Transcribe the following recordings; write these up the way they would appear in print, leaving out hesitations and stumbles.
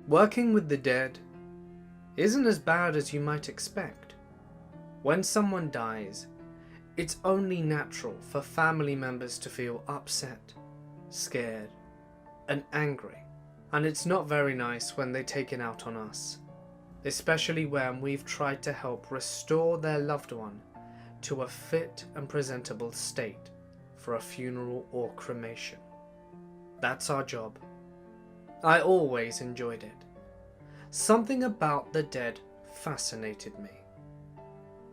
Working with the dead isn't as bad as you might expect. When someone dies, it's only natural for family members to feel upset, scared, and angry, and it's not very nice when they take it out on us, especially when we've tried to help restore their loved one to a fit and presentable state for a funeral or cremation. That's our job. I always enjoyed it. Something about the dead fascinated me.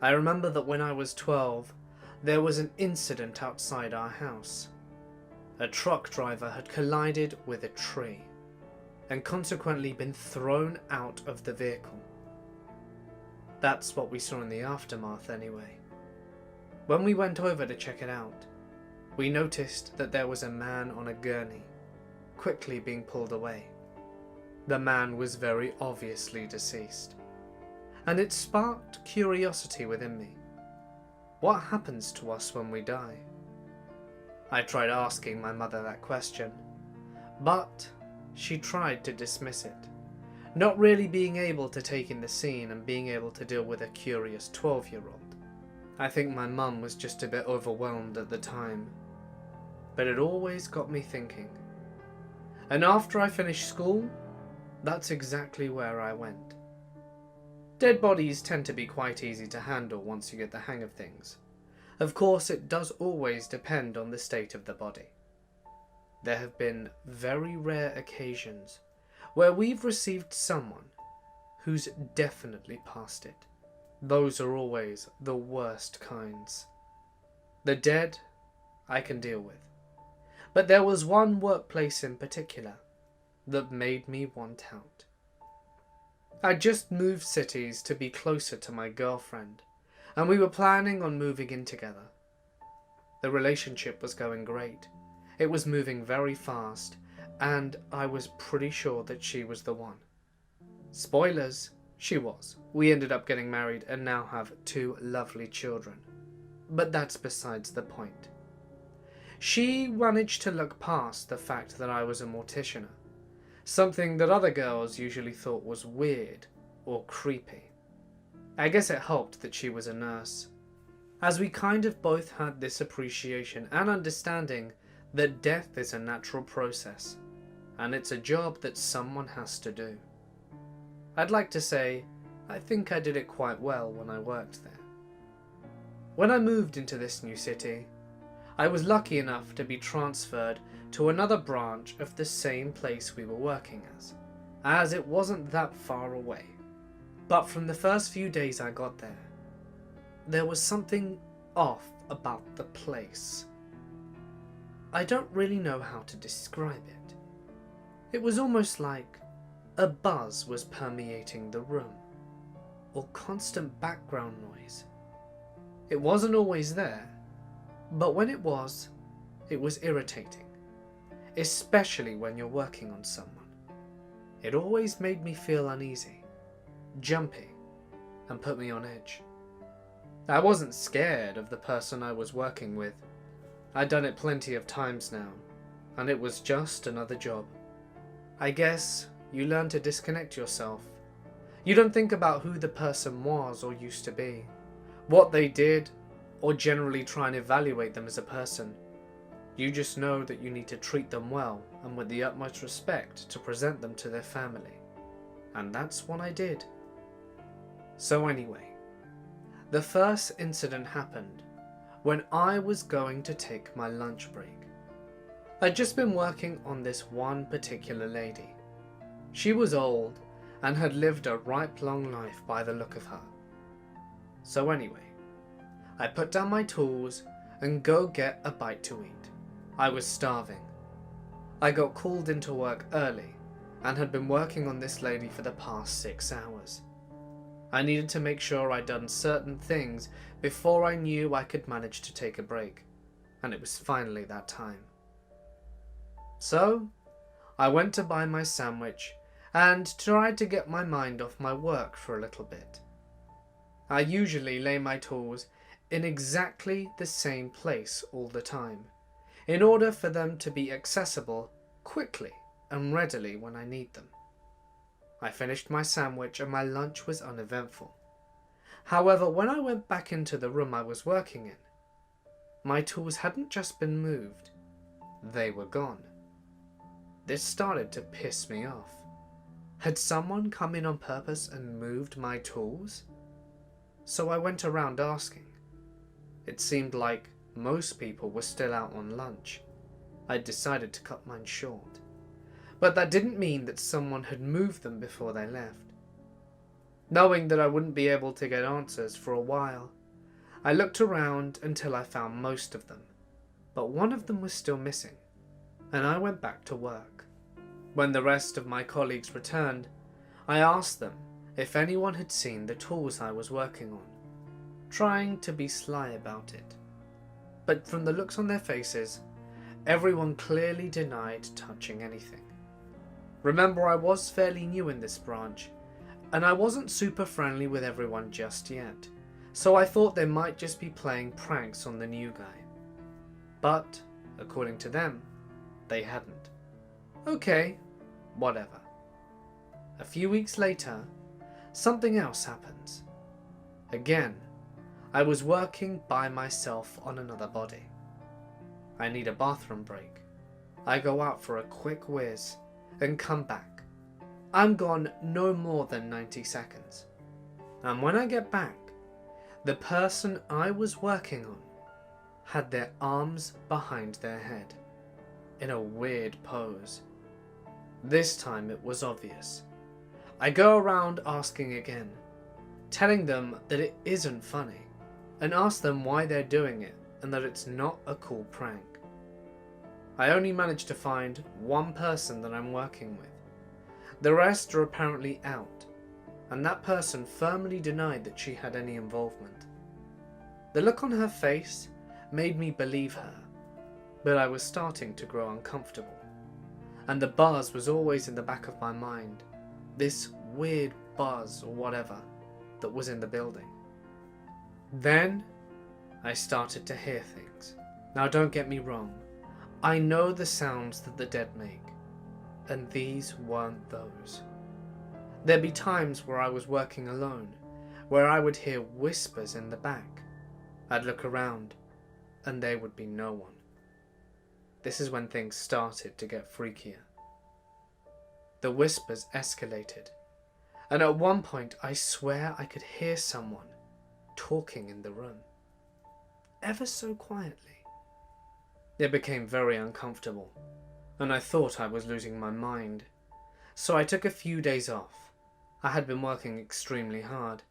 I remember that when I was 12, there was an incident outside our house. A truck driver had collided with a tree and consequently been thrown out of the vehicle. That's what we saw in the aftermath anyway. When we went over to check it out, we noticed that there was a man on a gurney, quickly being pulled away. The man was very obviously deceased, and it sparked curiosity within me. What happens to us when we die? I tried asking my mother that question, but she tried to dismiss it, not really being able to take in the scene and being able to deal with a curious 12-year-old. I think my mum was just a bit overwhelmed at the time, but it always got me thinking. And after I finished school, that's exactly where I went. Dead bodies tend to be quite easy to handle once you get the hang of things. Of course, it does always depend on the state of the body. There have been very rare occasions where we've received someone who's definitely past it. Those are always the worst kinds. The dead, I can deal with. But there was one workplace in particular that made me want out. I just moved cities to be closer to my girlfriend, and we were planning on moving in together. The relationship was going great. It was moving very fast, and I was pretty sure that she was the one. Spoilers, she was. We ended up getting married and now have 2 lovely children. But that's besides the point. She managed to look past the fact that I was a morticianer, something that other girls usually thought was weird or creepy. I guess it helped that she was a nurse, as we kind of both had this appreciation and understanding that death is a natural process, and it's a job that someone has to do. I'd like to say, I think I did it quite well when I worked there. When I moved into this new city, I was lucky enough to be transferred to another branch of the same place we were working as it wasn't that far away. But from the first few days I got there was something off about the place. I don't really know how to describe it. It was almost like a buzz was permeating the room, or constant background noise. It wasn't always there, but when it was irritating, especially when you're working on someone. It always made me feel uneasy, jumpy, and put me on edge. I wasn't scared of the person I was working with. I'd done it plenty of times now, and it was just another job. I guess you learn to disconnect yourself. You don't think about who the person was or used to be, what they did, or generally try and evaluate them as a person. You just know that you need to treat them well and with the utmost respect to present them to their family. And that's what I did. So anyway, the first incident happened when I was going to take my lunch break. I'd just been working on this one particular lady. She was old and had lived a ripe long life by the look of her. So anyway, I put down my tools and go get a bite to eat. I was starving. I got called into work early and had been working on this lady for the past 6 hours. I needed to make sure I'd done certain things before I knew I could manage to take a break. and it was finally that time. So, I went to buy my sandwich and tried to get my mind off my work for a little bit. I usually lay my tools in exactly the same place all the time, in order for them to be accessible quickly and readily when I need them. I finished my sandwich and my lunch was uneventful. However, when I went back into the room I was working in, my tools hadn't just been moved, they were gone. This started to piss me off. Had someone come in on purpose and moved my tools? So I went around asking. It seemed like most people were still out on lunch. I decided to cut mine short. But that didn't mean that someone had moved them before they left. Knowing that I wouldn't be able to get answers for a while, I looked around until I found most of them, but one of them was still missing, and I went back to work. When the rest of my colleagues returned, I asked them if anyone had seen the tools I was working on, trying to be sly about it. But from the looks on their faces, everyone clearly denied touching anything. Remember, I was fairly new in this branch, and I wasn't super friendly with everyone just yet, so I thought they might just be playing pranks on the new guy. But, according to them, they hadn't. Okay, whatever. A few weeks later, something else happens. Again, I was working by myself on another body. I need a bathroom break. I go out for a quick whiz and come back. I'm gone no more than 90 seconds. And when I get back, the person I was working on had their arms behind their head, in a weird pose. This time it was obvious. I go around asking again, telling them that it isn't funny, and ask them why they're doing it and that it's not a cool prank. I only managed to find one person that I'm working with. The rest are apparently out, and that person firmly denied that she had any involvement. The look on her face made me believe her, but I was starting to grow uncomfortable, and the buzz was always in the back of my mind, this weird buzz or whatever that was in the building. Then I started to hear things. Now don't get me wrong, I know the sounds that the dead make, and these weren't those. There'd be times where I was working alone, where I would hear whispers in the back. I'd look around, and there would be no one. This is when things started to get freakier. The whispers escalated, and at one point I swear I could hear someone talking in the room, ever so quietly. It became very uncomfortable, and I thought I was losing my mind. So I took a few days off. I had been working extremely hard,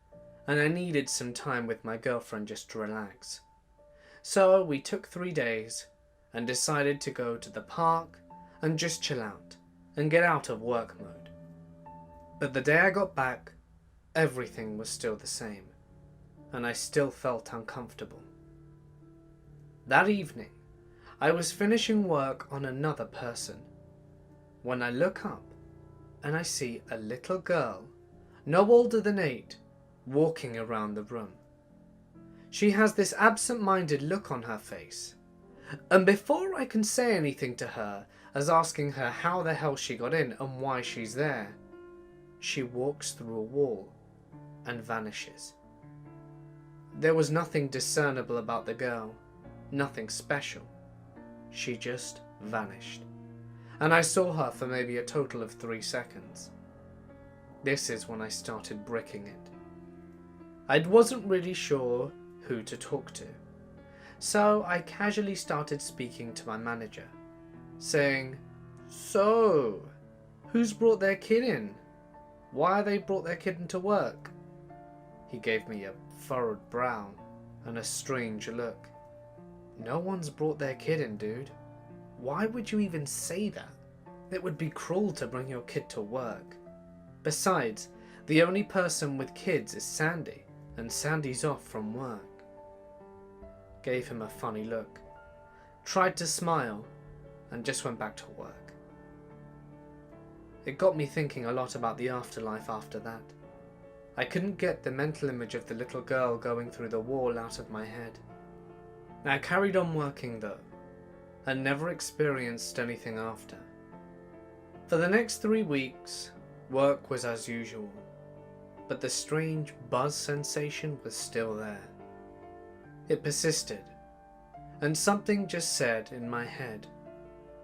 and I needed some time with my girlfriend just to relax. So we took 3 days and decided to go to the park and just chill out and get out of work mode. But the day I got back, everything was still the same, and I still felt uncomfortable. That evening, I was finishing work on another person when I look up and I see a little girl, no older than 8, walking around the room. She has this absent-minded look on her face, and before I can say anything to her as asking her how the hell she got in and why she's there, she walks through a wall and vanishes. There was nothing discernible about the girl, nothing special. She just vanished, and I saw her for maybe a total of 3 seconds. This is when I started bricking it. I wasn't really sure who to talk to, so I casually started speaking to my manager, saying, "So, who's brought their kid in? Why they brought their kid into work?" He gave me a furrowed brow and a strange look. "No one's brought their kid in, dude. Why would you even say that? It would be cruel to bring your kid to work. Besides, the only person with kids is Sandy, and Sandy's off from work." Gave him a funny look, tried to smile, and just went back to work. It got me thinking a lot about the afterlife after that. I couldn't get the mental image of the little girl going through the wall out of my head. I carried on working though, and never experienced anything after. For the next 3 weeks, work was as usual, but the strange buzz sensation was still there. It persisted, and something just said in my head,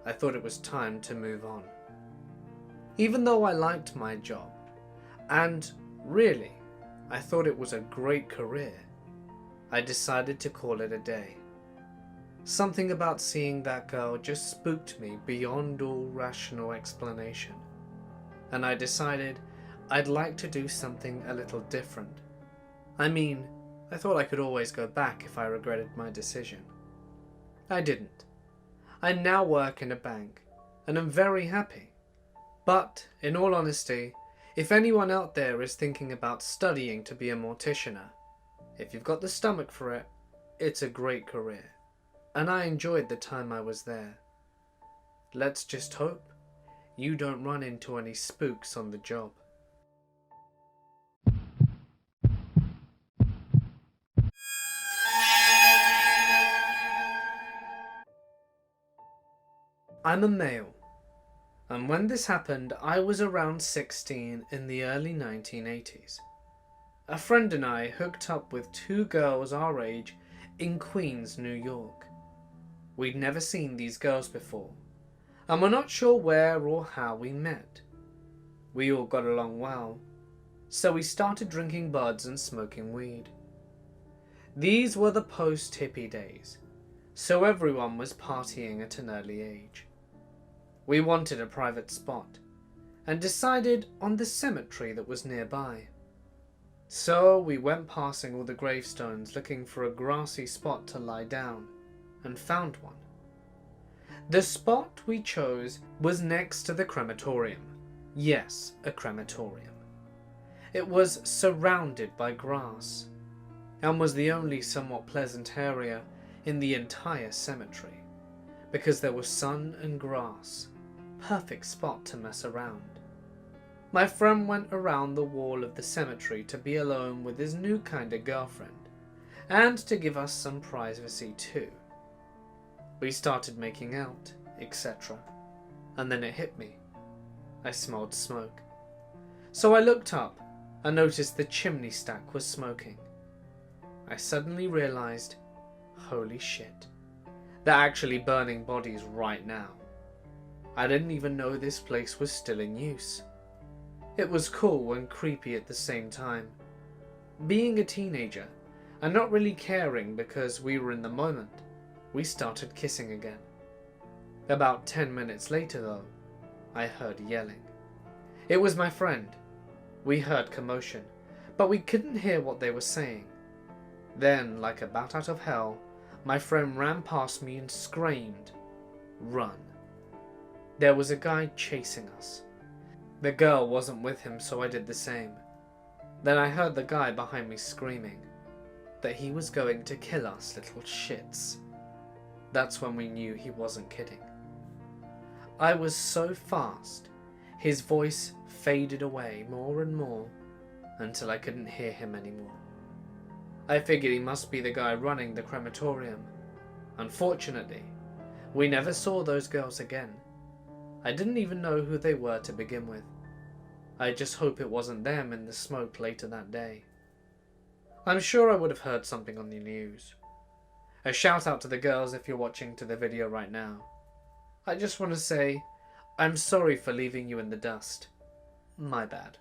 I thought it was time to move on. Even though I liked my job, and really, I thought it was a great career, I decided to call it a day. Something about seeing that girl just spooked me beyond all rational explanation, and I decided I'd like to do something a little different. I mean, I thought I could always go back if I regretted my decision. I didn't. I now work in a bank, and am very happy. But, in all honesty, if anyone out there is thinking about studying to be a morticianer, if you've got the stomach for it, it's a great career. And I enjoyed the time I was there. Let's just hope you don't run into any spooks on the job. I'm a male, and when this happened I was around 16 in the early 1980s. A friend and I hooked up with 2 girls our age in Queens, New York. We'd never seen these girls before, and we're not sure where or how we met. We all got along well, so we started drinking buds and smoking weed. These were the post-hippie days, so everyone was partying at an early age. We wanted a private spot, and decided on the cemetery that was nearby. So we went passing all the gravestones looking for a grassy spot to lie down, and found one. The spot we chose was next to the crematorium. Yes, a crematorium. It was surrounded by grass, and was the only somewhat pleasant area in the entire cemetery, because there was sun and grass. Perfect spot to mess around. My friend went around the wall of the cemetery to be alone with his new kind of girlfriend, and to give us some privacy too. We started making out, etc. And then it hit me. I smelled smoke. So I looked up and noticed the chimney stack was smoking. I suddenly realized, holy shit, they're actually burning bodies right now. I didn't even know this place was still in use. It was cool and creepy at the same time. Being a teenager, and not really caring because we were in the moment, we started kissing again. About 10 minutes later though, I heard yelling. It was my friend. We heard commotion, but we couldn't hear what they were saying. Then, like a bat out of hell, my friend ran past me and screamed, "Run." There was a guy chasing us. The girl wasn't with him, so I did the same. Then I heard the guy behind me screaming that he was going to kill us little shits. That's when we knew he wasn't kidding. I was so fast, his voice faded away more and more until I couldn't hear him anymore. I figured he must be the guy running the crematorium. Unfortunately, we never saw those girls again. I didn't even know who they were to begin with. I just hope it wasn't them in the smoke later that day. I'm sure I would have heard something on the news. A shout out to the girls if you're watching to the video right now. I just want to say, I'm sorry for leaving you in the dust. My bad.